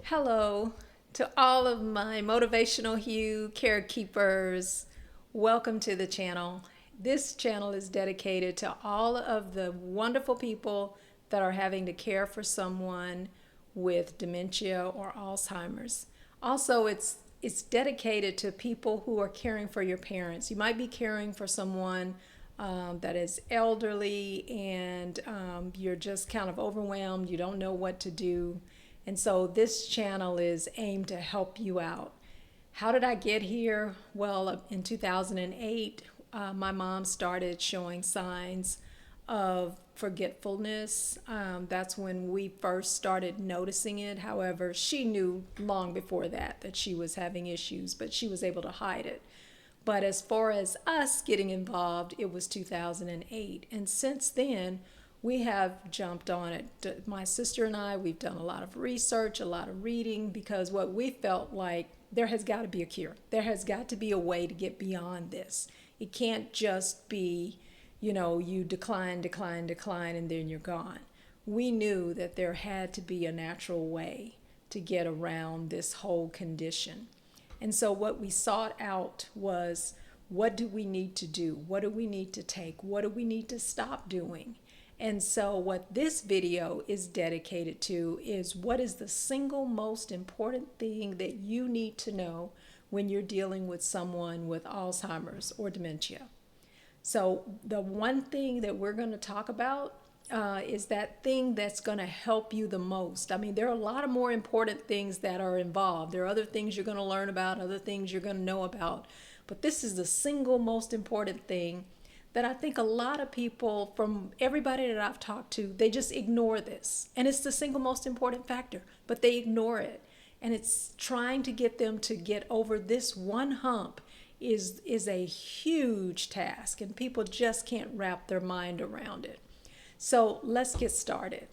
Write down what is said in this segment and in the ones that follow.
Hello to all of my motivational Hue carekeepers. Welcome to the channel. This channel is dedicated to all of the wonderful people that are having to care for someone with dementia or Alzheimer's. Also, it's dedicated to people who are caring for your parents. You might be caring for someone that is elderly and you're just kind of overwhelmed. You don't know what to do. And so this channel is aimed to help you out. How did I get here? Well, in 2008, my mom started showing signs of forgetfulness. That's when we first started noticing it. However, she knew long before that she was having issues, but she was able to hide it. But as far as us getting involved, it was 2008. And since then, we have jumped on it. My sister and I, we've done a lot of research, a lot of reading, because what we felt like there has got to be a cure. There has got to be a way to get beyond this. It can't just be, you decline, decline, decline, and then you're gone. We knew that there had to be a natural way to get around this whole condition. And so what we sought out was, what do we need to do? What do we need to take? What do we need to stop doing? And so what this video is dedicated to is, what is the single most important thing that you need to know when you're dealing with someone with Alzheimer's or dementia? So the one thing that we're going to talk about is that thing that's going to help you the most. I mean, there are a lot of more important things that are involved. There are other things you're going to learn about, other things you're going to know about. But this is the single most important thing that I think a lot of people, from everybody that I've talked to, they just ignore this. And it's the single most important factor, but they ignore it. And it's trying to get them to get over this one hump is a huge task, and people just can't wrap their mind around it. So let's get started.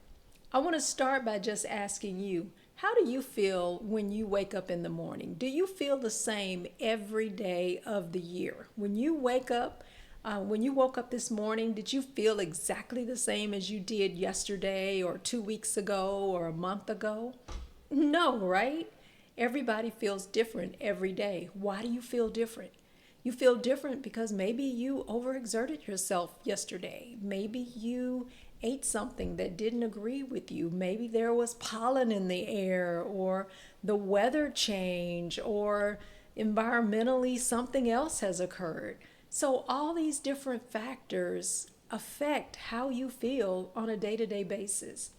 I want to start by just asking you, how do you feel when you wake up in the morning? Do you feel the same every day of the year? When you wake up, when you woke up this morning, did you feel exactly the same as you did yesterday or 2 weeks ago or a month ago? No, right? Everybody feels different every day. Why do you feel different? You feel different because maybe you overexerted yourself yesterday. Maybe you ate something that didn't agree with you. Maybe there was pollen in the air, or the weather change, or environmentally something else has occurred. So all these different factors affect how you feel on a day-to-day basis.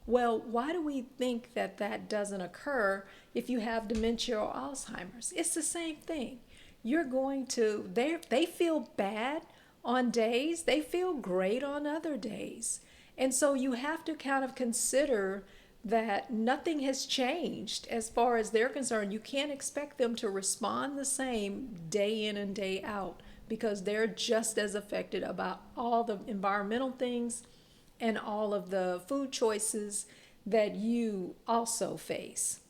Well, why do we think that that doesn't occur if you have dementia or Alzheimer's? It's the same thing. You're going to, they feel bad on days, they feel great on other days. And so you have to kind of consider that nothing has changed as far as they're concerned. You can't expect them to respond the same day in and day out, because they're just as affected about all the environmental things and all of the food choices that you also face.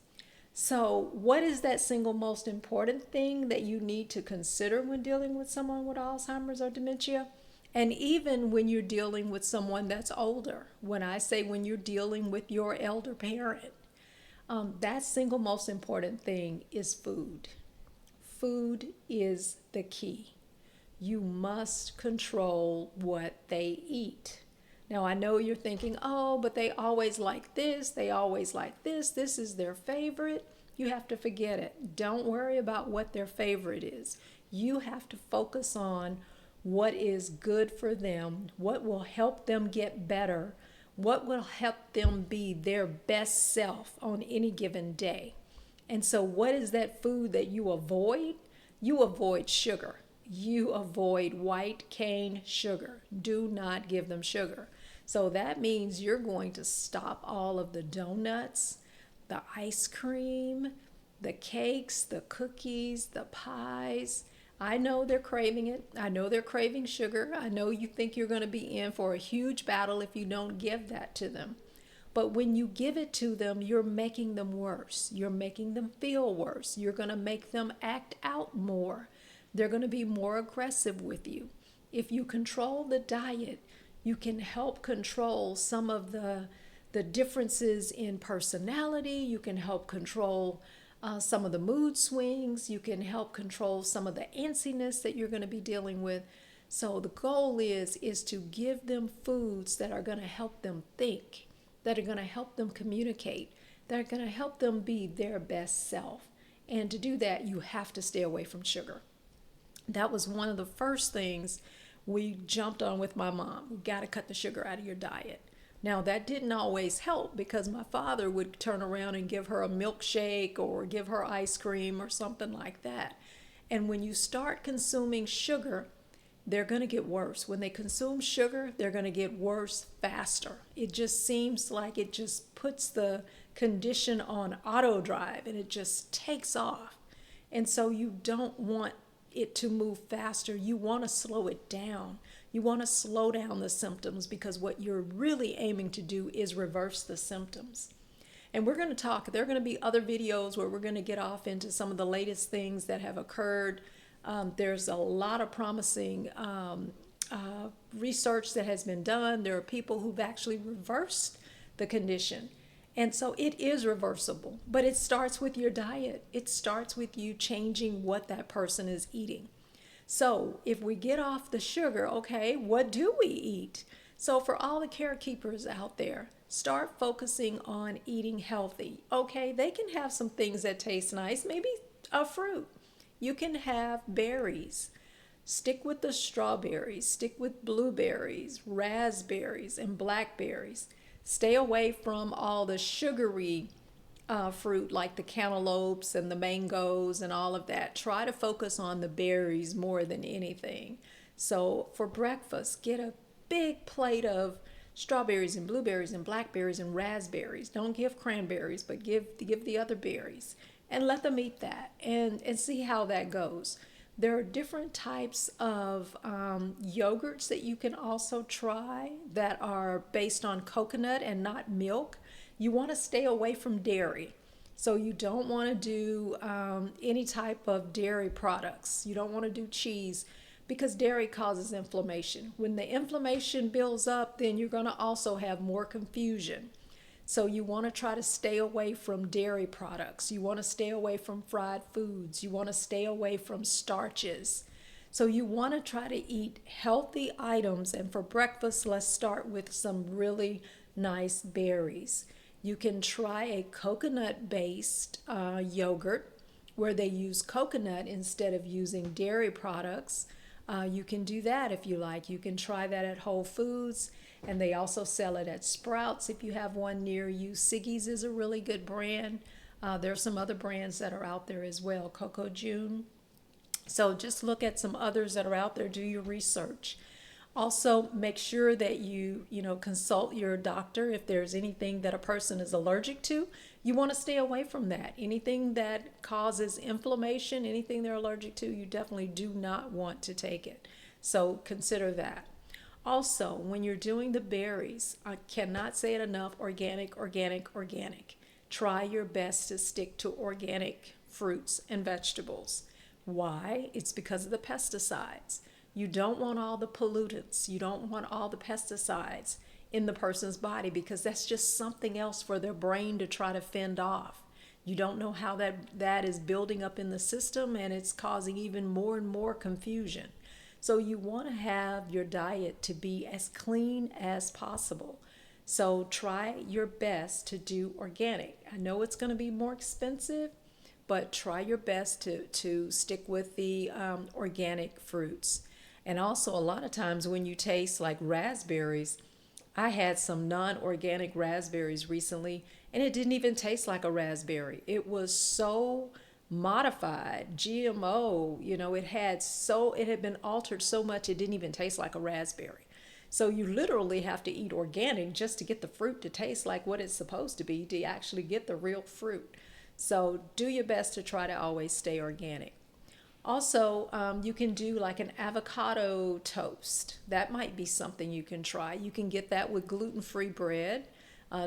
So what is that single most important thing that you need to consider when dealing with someone with Alzheimer's or dementia? And even when you're dealing with someone that's older, when I say when you're dealing with your elder parent, that single most important thing is food. Food is the key. You must control what they eat. Now, I know you're thinking, oh, but they always like this, they always like this is their favorite. You have to forget it. Don't worry about what their favorite is. You have to focus on what is good for them, what will help them get better, what will help them be their best self on any given day. And so what is that food that you avoid? You avoid sugar. You avoid white cane sugar. Do not give them sugar. So that means you're going to stop all of the donuts, the ice cream, the cakes, the cookies, the pies. I know they're craving it. I know they're craving sugar. I know you think you're going to be in for a huge battle if you don't give that to them. But when you give it to them, you're making them worse. You're making them feel worse. You're going to make them act out more. They're going to be more aggressive with you. If you control the diet, you can help control some of the the differences in personality. You can help control some of the mood swings. You can help control some of the antsiness that you're going to be dealing with. So the goal is to give them foods that are going to help them think, that are going to help them communicate, that are going to help them be their best self. And to do that, you have to stay away from sugar. That was one of the first things we jumped on with my mom. We got to cut the sugar out of your diet. Now, that didn't always help because my father would turn around and give her a milkshake or give her ice cream or something like that. And when you start consuming sugar, they're going to get worse. When they consume sugar, they're going to get worse faster. It just seems like it just puts the condition on auto drive and it just takes off. And so you don't want it to move faster. You want to slow it down. You want to slow down the symptoms because what you're really aiming to do is reverse the symptoms. And we're going to talk, there are going to be other videos where we're going to get off into some of the latest things that have occurred. There's a lot of promising research that has been done. There are people who've actually reversed the condition. And so it is reversible, but it starts with your diet. It starts with you changing what that person is eating. So if we get off the sugar, okay, what do we eat? So for all the carekeepers out there, start focusing on eating healthy. Okay, they can have some things that taste nice, maybe a fruit. You can have berries. Stick with the strawberries, stick with blueberries, raspberries, and blackberries. Stay away from all the sugary fruit like the cantaloupes and the mangoes and all of that. Try to focus on the berries more than anything. So for breakfast, get a big plate of strawberries and blueberries and blackberries and raspberries. Don't give cranberries, but give the other berries and let them eat that and see how that goes. There are different types of yogurts that you can also try that are based on coconut and not milk. You want to stay away from dairy. So you don't want to do any type of dairy products. You don't want to do cheese because dairy causes inflammation. When the inflammation builds up, then you're going to also have more confusion. So you want to try to stay away from dairy products. You want to stay away from fried foods. You want to stay away from starches. So you want to try to eat healthy items. And for breakfast, let's start with some really nice berries. You can try a coconut-based yogurt where they use coconut instead of using dairy products. You can do that if you like. You can try that at Whole Foods. And they also sell it at Sprouts if you have one near you. Siggy's is a really good brand. There are some other brands that are out there as well. Coco June. So just look at some others that are out there. Do your research. Also, make sure that you consult your doctor if there's anything that a person is allergic to. You want to stay away from that. Anything that causes inflammation, anything they're allergic to, you definitely do not want to take it. So consider that. Also, when you're doing the berries, I cannot say it enough, organic, organic, organic. Try your best to stick to organic fruits and vegetables. Why? It's because of the pesticides. You don't want all the pollutants. You don't want all the pesticides in the person's body because that's just something else for their brain to try to fend off. You don't know how that is building up in the system and it's causing even more and more confusion. So you want to have your diet to be as clean as possible. So try your best to do organic. I know it's going to be more expensive, but try your best to stick with the organic fruits. And also a lot of times when you taste like raspberries, I had some non-organic raspberries recently and it didn't even taste like a raspberry. It was so modified, GMO, it had been altered so much it didn't even taste like a raspberry. So you literally have to eat organic just to get the fruit to taste like what it's supposed to be, to actually get the real fruit. So do your best to try to always stay organic. Also, you can do like an avocado toast. That might be something you can try. You can get that with gluten-free bread.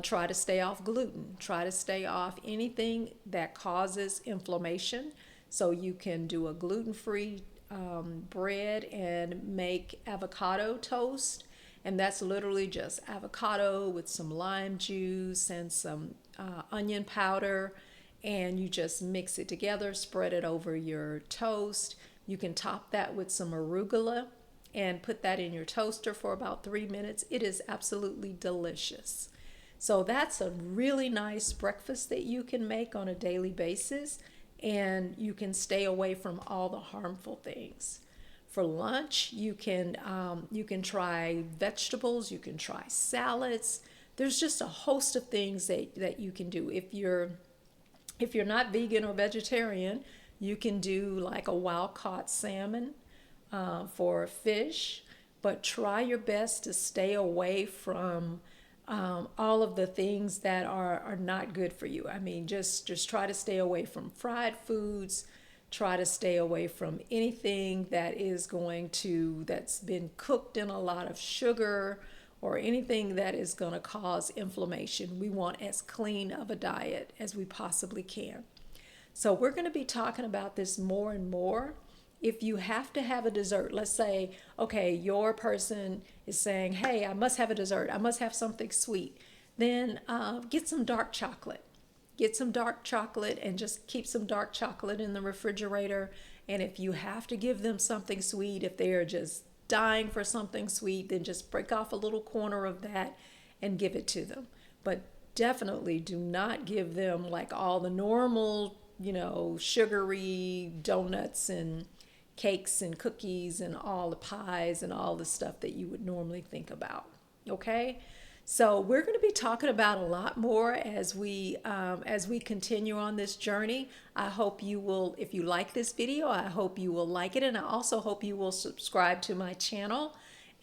Try to stay off gluten. Try to stay off anything that causes inflammation. So you can do a gluten-free bread and make avocado toast. And that's literally just avocado with some lime juice and some onion powder, and you just mix it together, spread it over your toast. You can top that with some arugula and put that in your toaster for about 3 minutes. It is absolutely delicious. So that's a really nice breakfast that you can make on a daily basis, and you can stay away from all the harmful things. For lunch, you can try vegetables, you can try salads. There's just a host of things that you can do. If you're not vegan or vegetarian, you can do like a wild caught salmon for fish, but try your best to stay away from all of the things that are not good for you. I mean, just try to stay away from fried foods. Try to stay away from anything that's been cooked in a lot of sugar or anything that is going to cause inflammation. We want as clean of a diet as we possibly can. So we're going to be talking about this more and more. If you have to have a dessert, let's say, okay, your person is saying, hey, I must have a dessert, I must have something sweet, then get some dark chocolate. Get some dark chocolate and just keep some dark chocolate in the refrigerator. And if you have to give them something sweet, if they are just dying for something sweet, then just break off a little corner of that and give it to them. But definitely do not give them like all the normal, sugary donuts and cakes and cookies and all the pies and all the stuff that you would normally think about. Okay? So we're going to be talking about a lot more as we continue on this journey. I hope you will, if you like this video, I hope you will like it, and I also hope you will subscribe to my channel.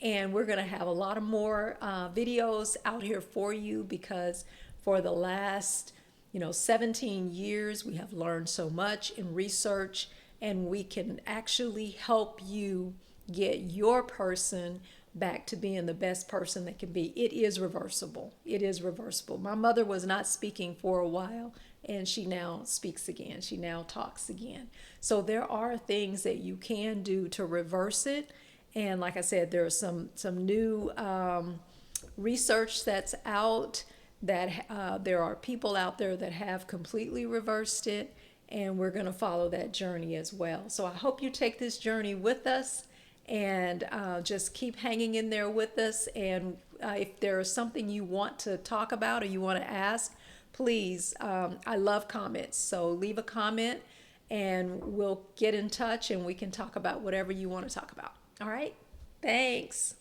And we're going to have a lot of more videos out here for you, because for the last 17 years we have learned so much in research, and we can actually help you get your person back to being the best person that can be. It is reversible. It is reversible. My mother was not speaking for a while, and she now speaks again. She now talks again. So there are things that you can do to reverse it. And like I said, there are some new research that's out, that there are people out there that have completely reversed it, and we're going to follow that journey as well. So I hope you take this journey with us, and just keep hanging in there with us. And if there is something you want to talk about or you want to ask, please, I love comments. So leave a comment and we'll get in touch and we can talk about whatever you want to talk about. All right? Thanks.